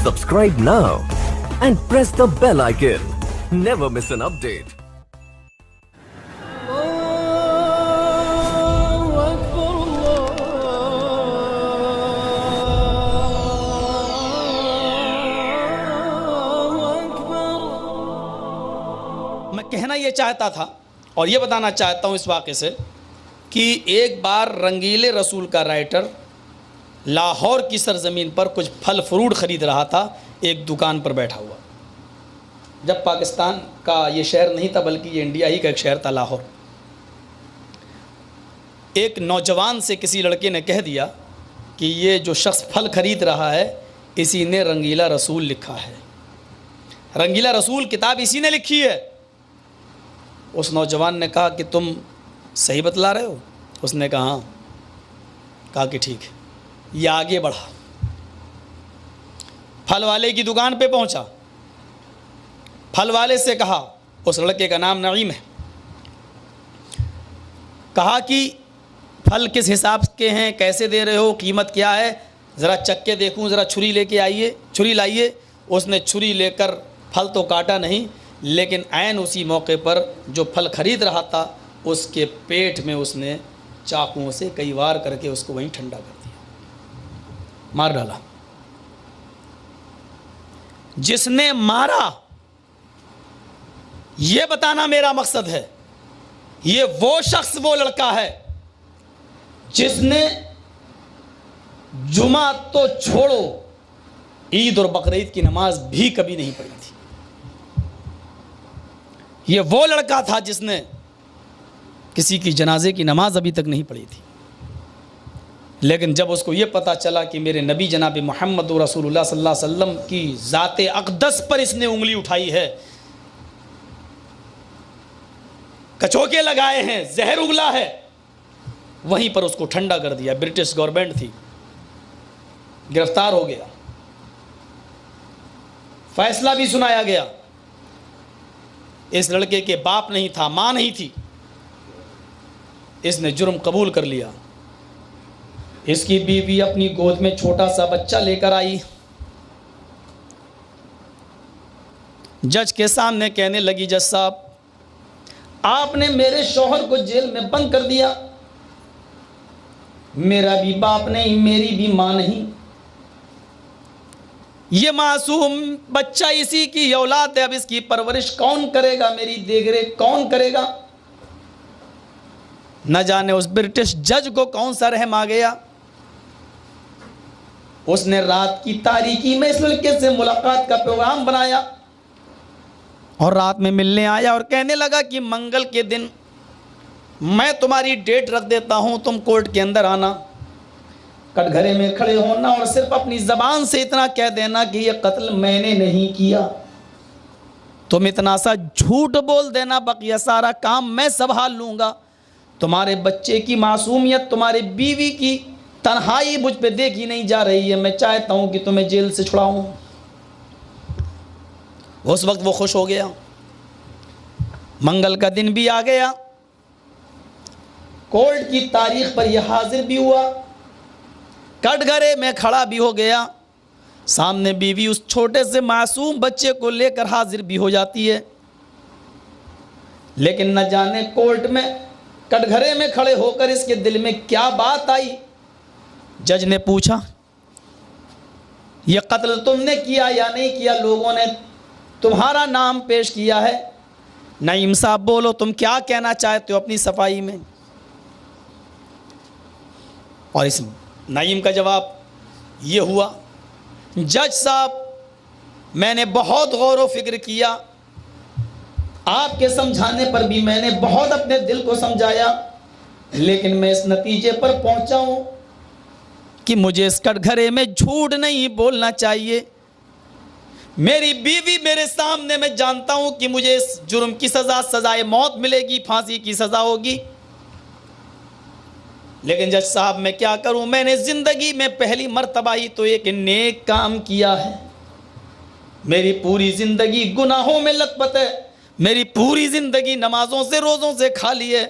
Subscribe now and press the bell icon. Never miss an update. मैं कहना ये चाहता था और ये बताना चाहता हूँ इस वाक़े से कि एक बार रंगीले रसूल का राइटर लाहौर की सरज़मीन पर कुछ फल फ्रूट ख़रीद रहा था, एक दुकान पर बैठा हुआ। जब पाकिस्तान का ये शहर नहीं था बल्कि ये इंडिया ही का एक शहर था लाहौर। एक नौजवान से किसी लड़के ने कह दिया कि ये जो शख्स फल ख़रीद रहा है इसी ने रंगीला रसूल लिखा है, रंगीला रसूल किताब इसी ने लिखी है। उस नौजवान ने कहा कि तुम सही बतला रहे हो? उसने कहा हाँ। कहा कि ठीक है। ये आगे बढ़ा, फल वाले की दुकान पे पहुंचा, फल वाले से कहा, उस लड़के का नाम नईम है, कहा कि फल किस हिसाब के हैं, कैसे दे रहे हो, कीमत क्या है, ज़रा चक्के देखूं, ज़रा छुरी लेके आइए, छुरी लाइए। उसने छुरी लेकर फल तो काटा नहीं, लेकिन ऐन उसी मौके पर जो फल ख़रीद रहा था उसके पेट में उसने चाकुओं से कई वार करके उसको वहीं ठंडा कर दिया, मार डाला। जिसने मारा, ये बताना मेरा मकसद है, ये वो शख्स, वो लड़का है जिसने जुमा तो छोड़ो ईद और बकरीद की नमाज भी कभी नहीं पढ़ी थी। ये वो लड़का था जिसने किसी की जनाजे की नमाज अभी तक नहीं पढ़ी थी। लेकिन जब उसको ये पता चला कि मेरे नबी जनाब मोहम्मद रसूलुल्लाह सल्लल्लाहु अलैहि वसल्लम की ज़ाते अक़दस पर इसने उंगली उठाई है, कचोके लगाए हैं, जहर उगला है, वहीं पर उसको ठंडा कर दिया। ब्रिटिश गवर्नमेंट थी, गिरफ्तार हो गया, फैसला भी सुनाया गया। इस लड़के के बाप नहीं था, माँ नहीं थी, इसने जुर्म कबूल कर लिया। इसकी बीवी अपनी गोद में छोटा सा बच्चा लेकर आई, जज के सामने कहने लगी, जज साहब आपने मेरे शौहर को जेल में बंद कर दिया, मेरा भी बाप नहीं, मेरी भी माँ नहीं, ये मासूम बच्चा इसी की औलाद है, अब इसकी परवरिश कौन करेगा, मेरी देखरेख कौन करेगा? न जाने उस ब्रिटिश जज को कौन सा रहम आ गया। उसने रात की तारीकी में इस लड़के से मुलाकात का प्रोग्राम बनाया और रात में मिलने आया और कहने लगा कि मंगल के दिन मैं तुम्हारी डेट रख देता हूं, तुम कोर्ट के अंदर आना, कटघरे में खड़े होना और सिर्फ अपनी ज़बान से इतना कह देना कि यह कत्ल मैंने नहीं किया। तुम इतना सा झूठ बोल देना, बकिया सारा काम मैं संभाल लूँगा। तुम्हारे बच्चे की मासूमियत, तुम्हारी बीवी की तन्हाई मुझ पे देखी नहीं जा रही है, मैं चाहता हूँ कि तुम्हें जेल से छुड़ाऊँ। उस वक्त वो खुश हो गया। मंगल का दिन भी आ गया, कोर्ट की तारीख पर यह हाजिर भी हुआ, कटघरे में खड़ा भी हो गया। सामने बीवी उस छोटे से मासूम बच्चे को लेकर हाजिर भी हो जाती है। लेकिन न जाने कोर्ट में कटघरे में खड़े होकर इसके दिल में क्या बात आई। जज ने पूछा, यह कत्ल तुमने किया या नहीं किया? लोगों ने तुम्हारा नाम पेश किया है, नईम साहब बोलो तुम क्या कहना चाहते हो अपनी सफाई में? और इस नईम का जवाब ये हुआ, जज साहब मैंने बहुत गौर व फिक्र किया, आपके समझाने पर भी मैंने बहुत अपने दिल को समझाया, लेकिन मैं इस नतीजे पर पहुंचा हूं कि मुझे इस कटघरे में झूठ नहीं बोलना चाहिए। मेरी बीवी मेरे सामने, मैं जानता हूं कि मुझे इस जुर्म की सज़ा, सज़ाए मौत मिलेगी, फांसी की सज़ा होगी, लेकिन जज साहब मैं क्या करूं? मैंने ज़िंदगी में पहली मर्तबा ही तो एक नेक काम किया है। मेरी पूरी ज़िंदगी गुनाहों में लथपथ है, मेरी पूरी ज़िंदगी नमाज़ों से, रोज़ों से खाली है।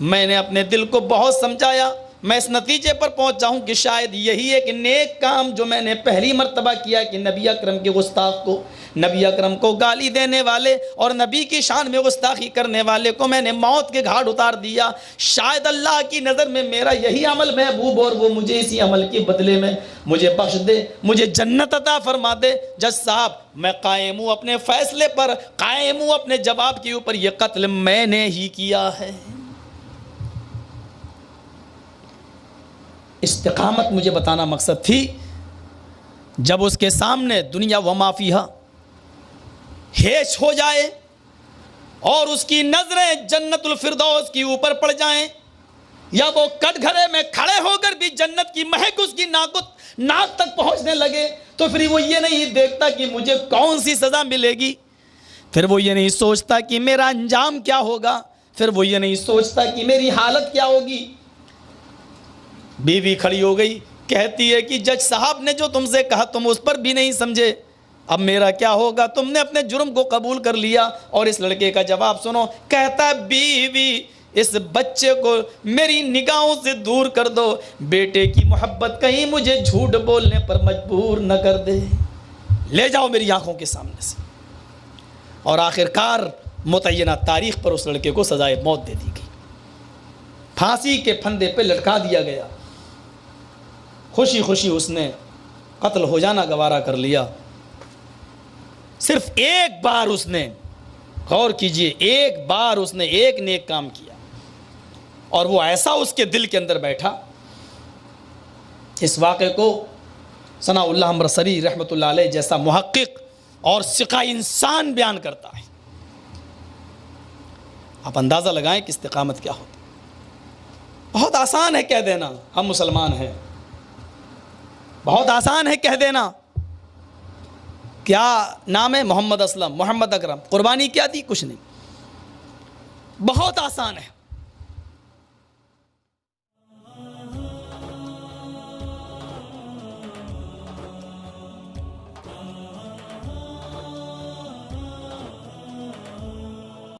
मैंने अपने दिल को बहुत समझाया, मैं इस नतीजे पर पहुंचा हूं कि शायद यही एक नेक काम जो मैंने पहली मर्तबा किया कि नबी अकरम के गुस्ताख को, नबी अकरम को गाली देने वाले और नबी की शान में गुस्ताखी करने वाले को मैंने मौत के घाट उतार दिया। शायद अल्लाह की नज़र में मेरा यही अमल महबूब और वो मुझे इसी अमल के बदले में मुझे बख्श दे, मुझे जन्नत अता फरमा दे। जज साहब, मैं कायम हूँ अपने फैसले पर, कायम हूँ अपने जवाब के ऊपर। यह कत्ल मैंने ही किया है। इस्तिकामत मुझे बताना मकसद थी। जब उसके सामने दुनिया व माफिया हेच हो जाए और उसकी नजरें जन्नतुल फिरदौस की ऊपर पड़ जाएं, या वो कटघरे में खड़े होकर भी जन्नत की महक उसकी नाक तक पहुंचने लगे, तो फिर वो ये नहीं देखता कि मुझे कौन सी सजा मिलेगी, फिर वो ये नहीं सोचता कि मेरा अंजाम क्या होगा, फिर वो ये नहीं सोचता कि मेरी हालत क्या होगी। बीवी खड़ी हो गई, कहती है कि जज साहब ने जो तुमसे कहा तुम उस पर भी नहीं समझे, अब मेरा क्या होगा? तुमने अपने जुर्म को कबूल कर लिया। और इस लड़के का जवाब सुनो, कहता है बीवी इस बच्चे को मेरी निगाहों से दूर कर दो, बेटे की मोहब्बत कहीं मुझे झूठ बोलने पर मजबूर न कर दे, ले जाओ मेरी आंखों के सामने से। और आखिरकार मुतय्यना तारीख पर उस लड़के को सजाए मौत दे दी गई, फांसी के फंदे पे लटका दिया गया। खुशी खुशी उसने कत्ल हो जाना गवारा कर लिया। सिर्फ एक बार उसने, गौर कीजिए, एक बार उसने एक नेक काम किया और वो ऐसा उसके दिल के अंदर बैठा। इस वाक़े को सनाउल्लाह अमरसरी रहमतुल्लाह अलैह जैसा मुहक्किक और सिका इंसान बयान करता है। आप अंदाज़ा लगाएं कि इस्तिकामत क्या होती। बहुत आसान है कह देना हम मुसलमान हैं, बहुत आसान है कह देना क्या नाम है, मोहम्मद असलम, मोहम्मद अकरम, कुर्बानी क्या दी? कुछ नहीं। बहुत आसान है।